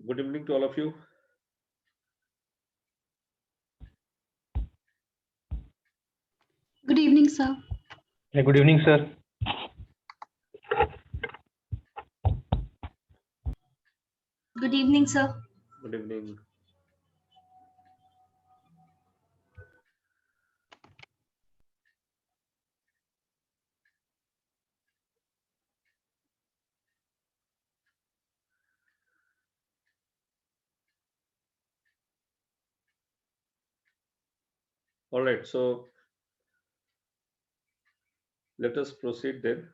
Good evening to all of you. Good evening, sir. Yeah, good evening, sir. Good evening, sir. Good evening. All right, so let us proceed then.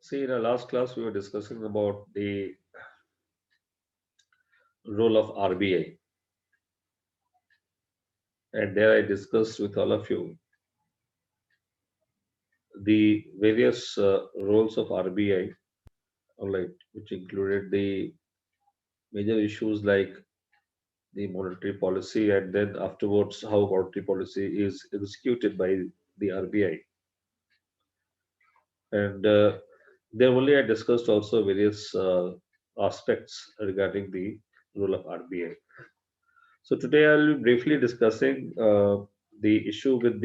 See, in our last class, we were discussing about the role of RBI, and there I discussed with all of you the various roles of RBI, all right, which included the major issues like the monetary policy, and then afterwards how monetary policy is executed by the RBI. And there only I discussed also various aspects regarding the role of RBI. So today I'll be briefly discussing the issue with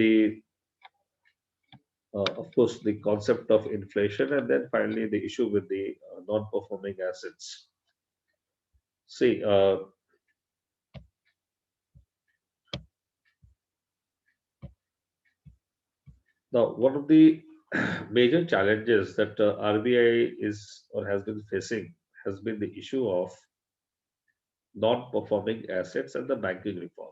of course, the concept of inflation, and then finally the issue with the non-performing assets. See, now one of the major challenges that RBI is or has been facing has been the issue of non-performing assets and the banking reform.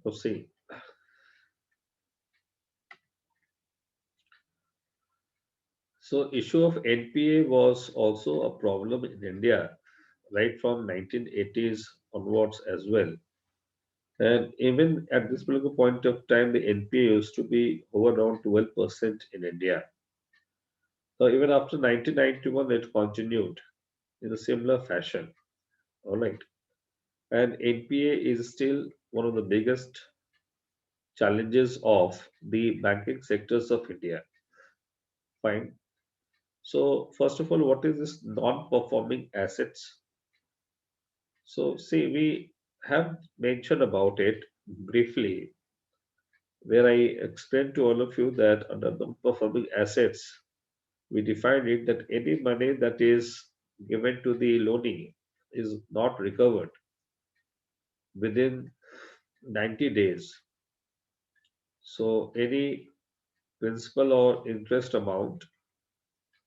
So see, so issue of NPA was also a problem in India right from 1980s onwards as well. And even at this particular point of time, the NPA used to be over around 12% in India. So even after 1991, it continued in a similar fashion. All right. And NPA is still one of the biggest challenges of the banking sectors of India. Fine. So first of all, what is this non-performing assets? So see, we have mentioned about it briefly, where I explained to all of you that under non-performing assets, we define it that any money that is given to the loanee is not recovered within 90 days. So any principal or interest amount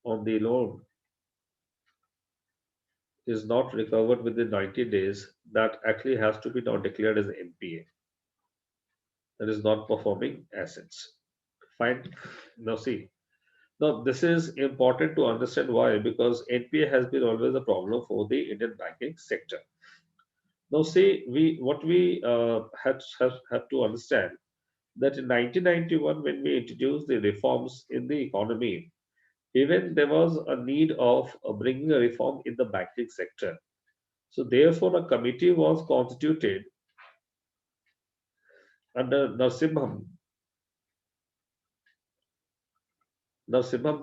on the loan is not recovered within 90 days, that actually has to be now declared as NPA, that is not performing assets. Fine. Now see, now this is important to understand why, because NPA has been always a problem for the Indian banking sector. Now, see, we what we have to understand that in 1991, when we introduced the reforms in the economy, even there was a need of bringing a reform in the banking sector. So, therefore, a committee was constituted under Narsimham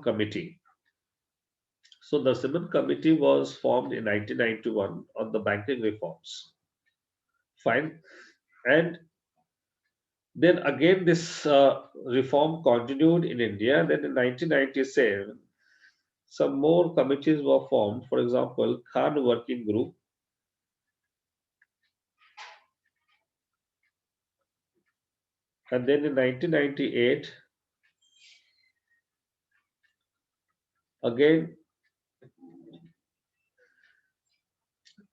Committee. So, Narsimham Committee was formed in 1991 on the banking reforms. Fine, and then again, this reform continued in India. Then in 1997, some more committees were formed. For example, Khan Working Group, and then in 1998, again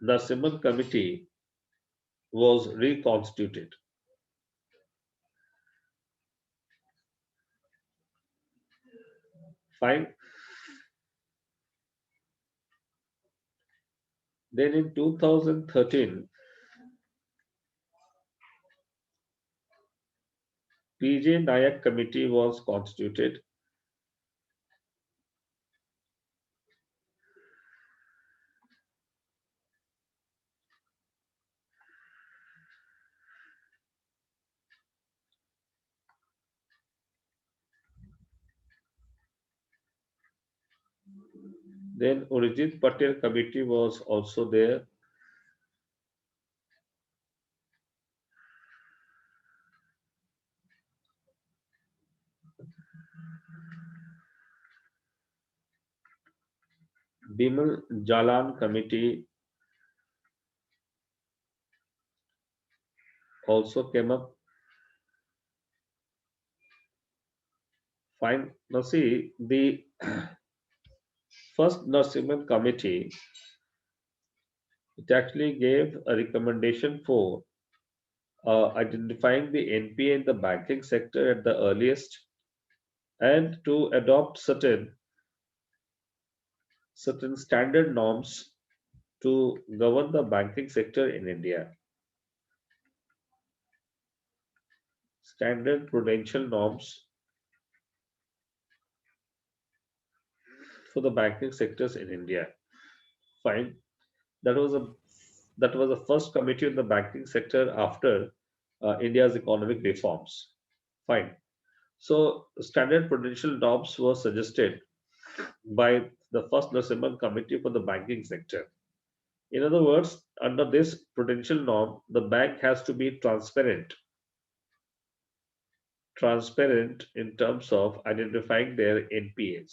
the Simon Committee was reconstituted. Fine. Then in 2013, PJ Nayak Committee was constituted. Then Urijit Patel Committee was also there. Bimal Jalan Committee also came up. Fine. Now see, the first Narasimhan Committee, it actually gave a recommendation for identifying the NPA in the banking sector at the earliest and to adopt certain standard norms to govern the banking sector in India. Standard prudential norms for the banking sectors in India. Fine. That was a that was the first committee in the banking sector after India's economic reforms. Fine. So standard prudential norms were suggested by the first Narasimhan Committee for the banking sector. In other words, under this prudential norm, the bank has to be transparent in terms of identifying their NPAs.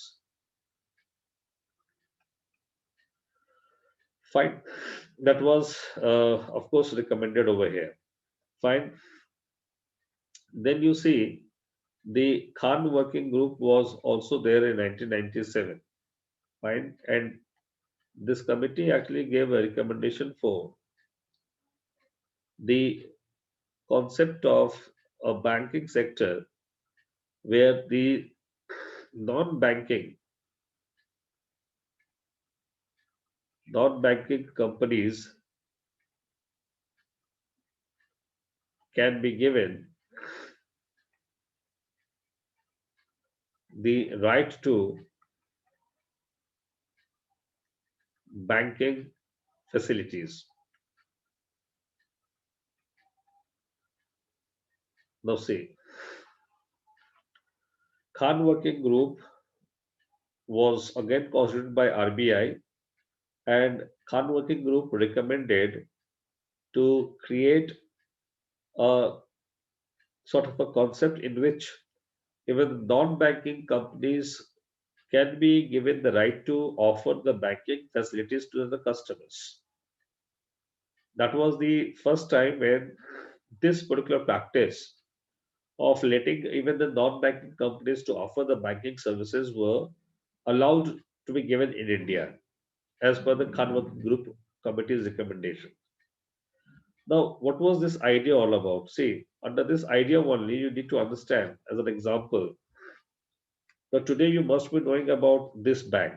Fine. That was, of course, recommended over here. Fine. Then you see the Khan Working Group was also there in 1997. Fine. And this committee actually gave a recommendation for the concept of a banking sector where the non-banking non-banking companies can be given the right to banking facilities. Now see, Khan Working Group was again constituted by RBI, and Khan Working Group recommended to create a sort of a concept in which even non-banking companies can be given the right to offer the banking facilities to the customers. That was the first time when this particular practice of letting even the non-banking companies to offer the banking services were allowed to be given in India as per the Khan Working Group Committee's recommendation. Now, what was this idea all about? See, under this idea only, you need to understand, as an example, that today you must be knowing about this bank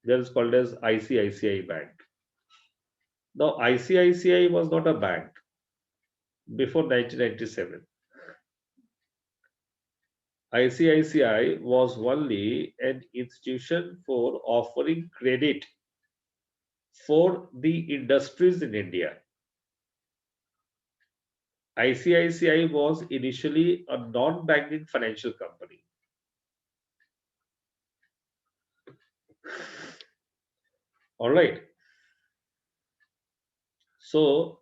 that is called as ICICI Bank. Now, ICICI was not a bank before 1997. ICICI was only an institution for offering credit for the industries in India. ICICI was initially a non-banking financial company. All right. So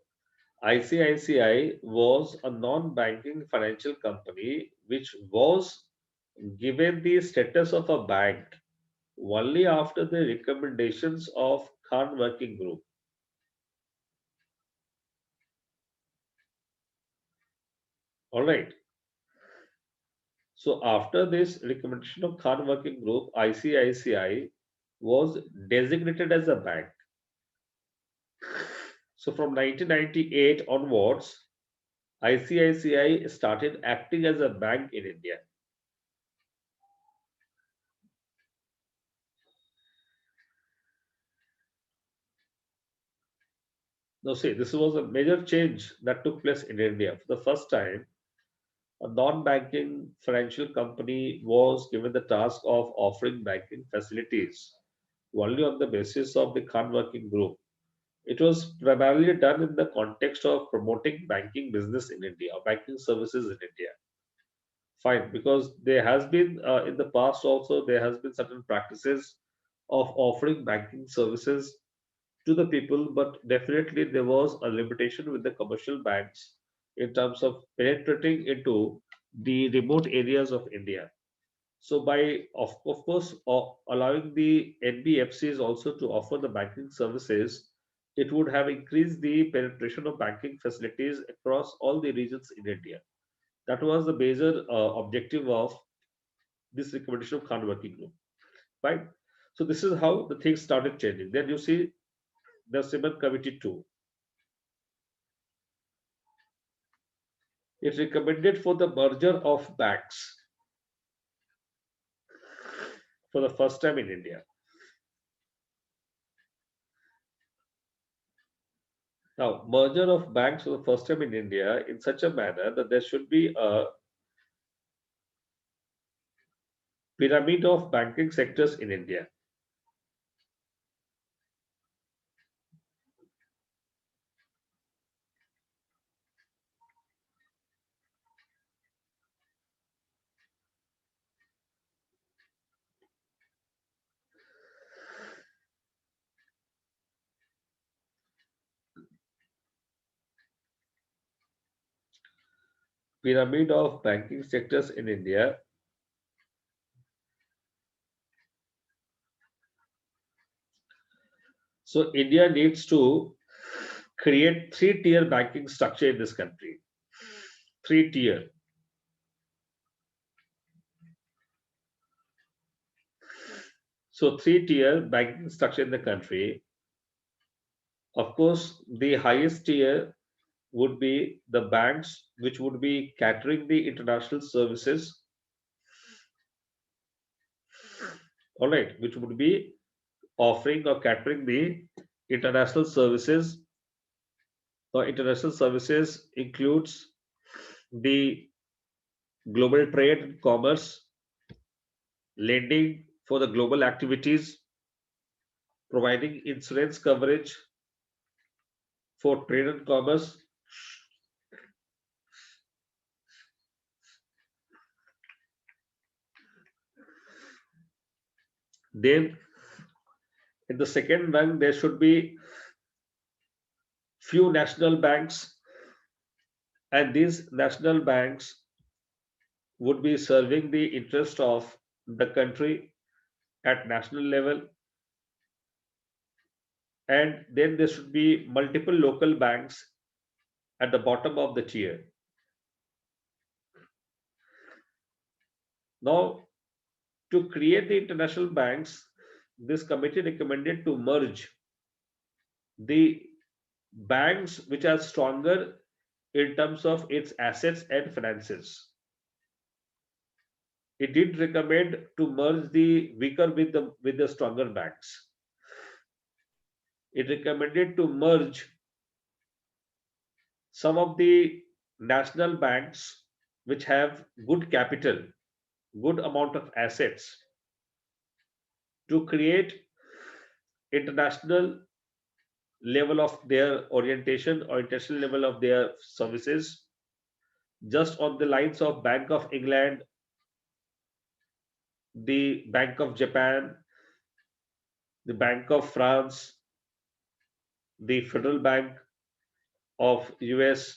ICICI was a non-banking financial company which was given the status of a bank only after the recommendations of Khan Working Group. All right. So after this recommendation of Khan Working Group, ICICI was designated as a bank. So from 1998 onwards, ICICI started acting as a bank in India. Now, see, this was a major change that took place in India. For the first time, A non-banking financial company was given the task of offering banking facilities only on the basis of the Khan Working Group. It was primarily done in the context of promoting banking business in India, or banking services in India. Fine, because there has been in the past also there has been certain practices of offering banking services to the people, but definitely there was a limitation with the commercial banks in terms of penetrating into the remote areas of India. So by of course allowing the NBFCs also to offer the banking services, it would have increased the penetration of banking facilities across all the regions in India. That was the major objective of this recommendation of Khan Working Group, right? So this is how the things started changing. Then you see the Simon Committee too. It recommended for the merger of banks for the first time in India. Now, merger of banks for the first time in India in such a manner that there should be a pyramid of banking sectors in India. Pyramid of banking sectors in India. So India needs to create three-tier banking structure in this country. Three-tier. So three-tier banking structure in the country. Of course, the highest tier would be the banks which would be catering the international services, all right, which would be offering or catering the international services. The international services includes the global trade and commerce, lending for the global activities, providing insurance coverage for trade and commerce, then in the second rung there should be few national banks, and these national banks would be serving the interest of the country at national level, and then there should be multiple local banks at the bottom of the tier. Now, to create the international banks, this committee recommended to merge the banks which are stronger in terms of its assets and finances. It did recommend to merge the weaker with the stronger banks. It recommended to merge some of the national banks which have good capital, good amount of assets, to create international level of their orientation or international level of their services, just on the lines of Bank of England, the Bank of Japan, the Bank of France, the Federal Bank of US.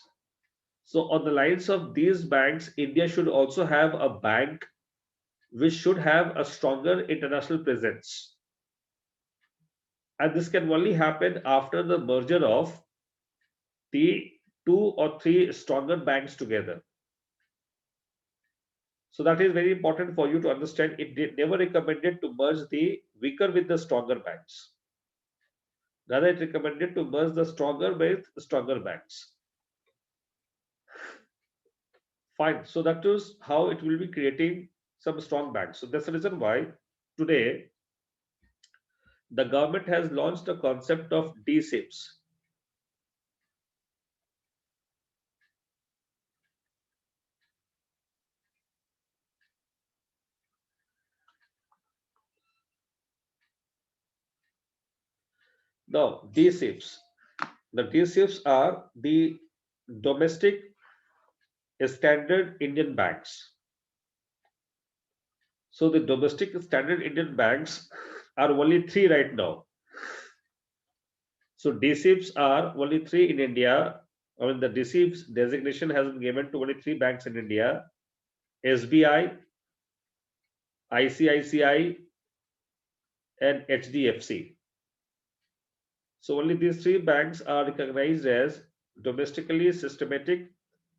So on the lines of these banks, India should also have a bank which should have a stronger international presence. And this can only happen after the merger of the two or three stronger banks together. So that is very important for you to understand. It never recommended to merge the weaker with the stronger banks. Rather, it recommended to merge the stronger with stronger banks. Fine. So that is how it will be creating some strong banks. So that's the reason why today the government has launched a concept of DSIPs. Now, DSIPs. The DSIPs are the domestic standard Indian banks. So the domestic standard Indian banks are only three right now. So DSIPs are only three in India. I mean, the DSIPs designation has been given to only three banks in India: SBI, ICICI, and HDFC. So only these three banks are recognized as domestically systematic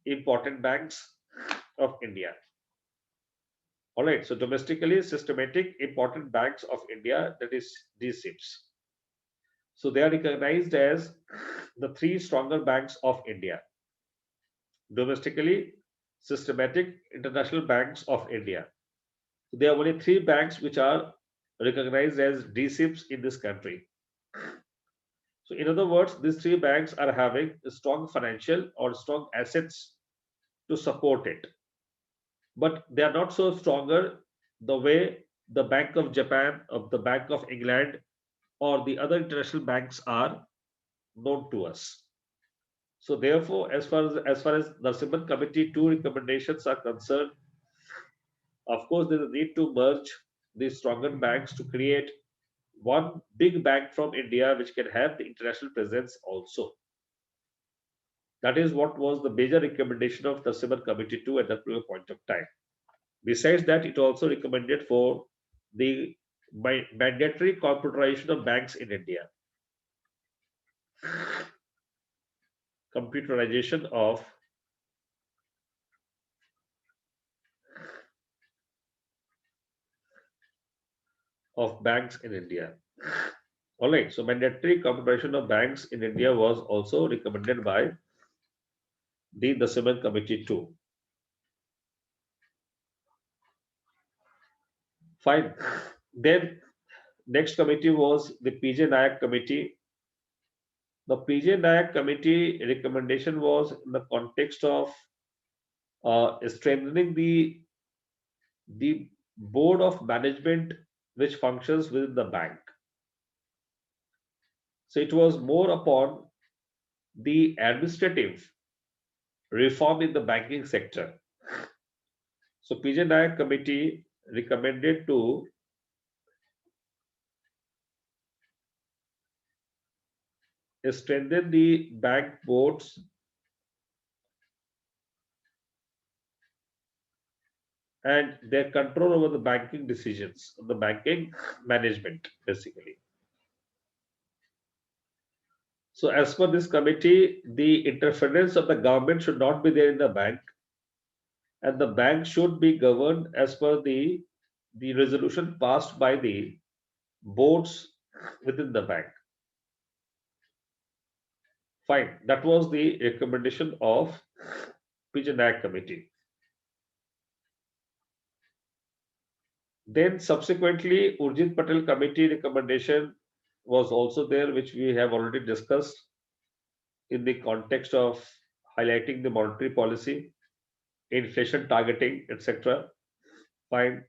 important banks of India. All right, so domestically systematic important banks of India, that is DSIPs. So they are recognized as the three stronger banks of India. Domestically systematic international banks of India. So there are only three banks which are recognized as DSIPs in this country. So in other words, these three banks are having strong financial or strong assets to support it. But they are not so stronger the way the Bank of Japan, of the Bank of England, or the other international banks are known to us. So therefore, as far as the Simon Committee 2 recommendations are concerned, of course, there is a need to merge these stronger banks to create one big bank from India which can have the international presence also. That is what was the major recommendation of the Simon Committee 2 at that point of time. Besides that, it also recommended for the mandatory computerization of banks in India. Computerization of banks in India. All right, so mandatory computerization of banks in India was also recommended by the Simon Committee 2. Fine. Then next committee was the PJ Nayak Committee. The PJ Nayak Committee recommendation was in the context of strengthening the board of management which functions within the bank. So it was more upon the administrative reform in the banking sector. So PJ Nayak Committee recommended to strengthen the bank boards and their control over the banking decisions, the banking management, basically. So as per this committee, the interference of the government should not be there in the bank, and the bank should be governed as per the resolution passed by the boards within the bank. Fine, that was the recommendation of PJ Nayak Committee. Then subsequently, Urjit Patel Committee recommendation was also there, which we have already discussed in the context of highlighting the monetary policy, inflation targeting, etc. Fine.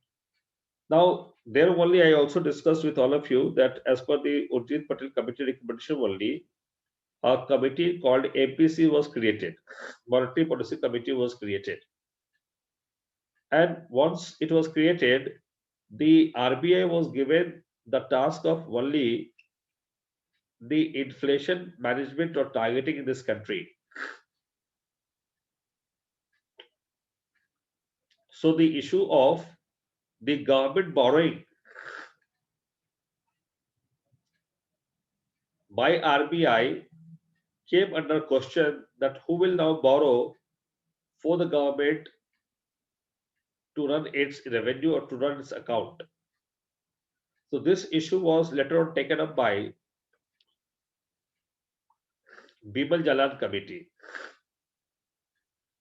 Now, there only I also discussed with all of you that as per the Urjit Patel Committee recommendation only, a committee called APC was created. Monetary Policy Committee was created. And once it was created, the RBI was given the task of only the inflation management or targeting in this country. So the issue of the government borrowing by RBI came under question, that who will now borrow for the government to run its revenue or to run its account. So this issue was later on taken up by Bimal Jalan Committee.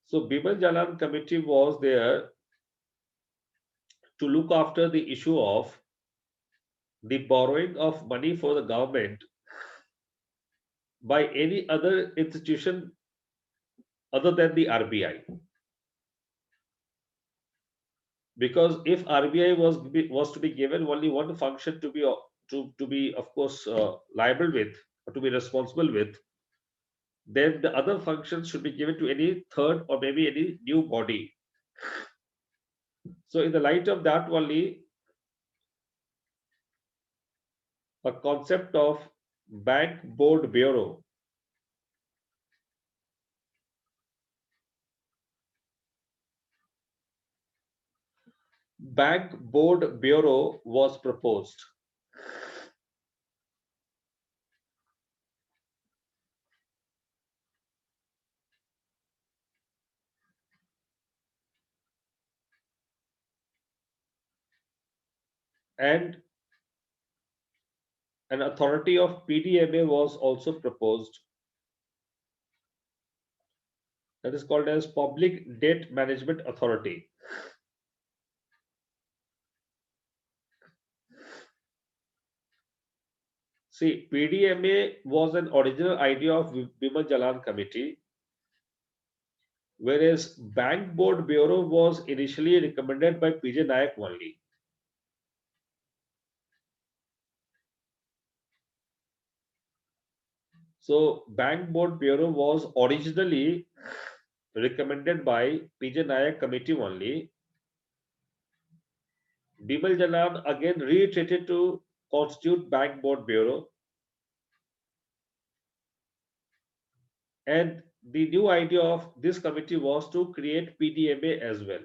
So Bimal Jalan Committee was there to look after the issue of the borrowing of money for the government by any other institution other than the RBI. Because if RBI was to be given only one function to be of course liable with, to be responsible with, then the other functions should be given to any third or maybe any new body. So in the light of that only, a concept of Bank Board Bureau was proposed. And an authority of PDMA was also proposed, that is called as Public Debt Management Authority. See, PDMA was an original idea of Bimal Jalan Committee, whereas Bank Board Bureau was initially recommended by PJ Nayak only. So Bank Board Bureau was originally recommended by PJ Nayak Committee only. Bimal Jalan again reiterated to constitute Bank Board Bureau. And the new idea of this committee was to create PDMA as well.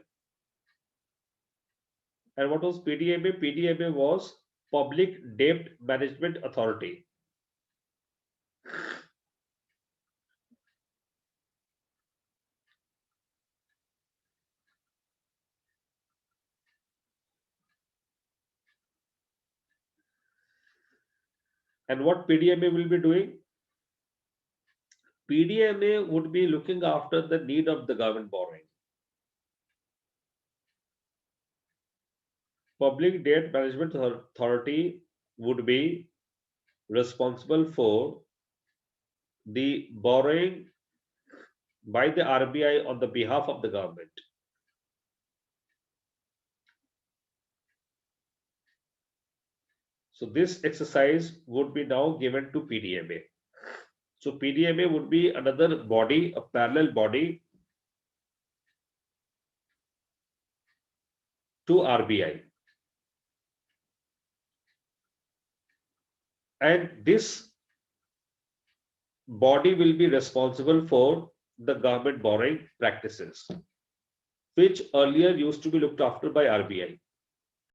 And what was PDMA? PDMA was Public Debt Management Authority. And what PDMA will be doing? PDMA would be looking after the need of the government borrowing. Public Debt Management Authority would be responsible for the borrowing by the RBI on the behalf of the government. So this exercise would be now given to PDMA. So PDMA would be another body, a parallel body to RBI. And this body will be responsible for the government borrowing practices, which earlier used to be looked after by RBI.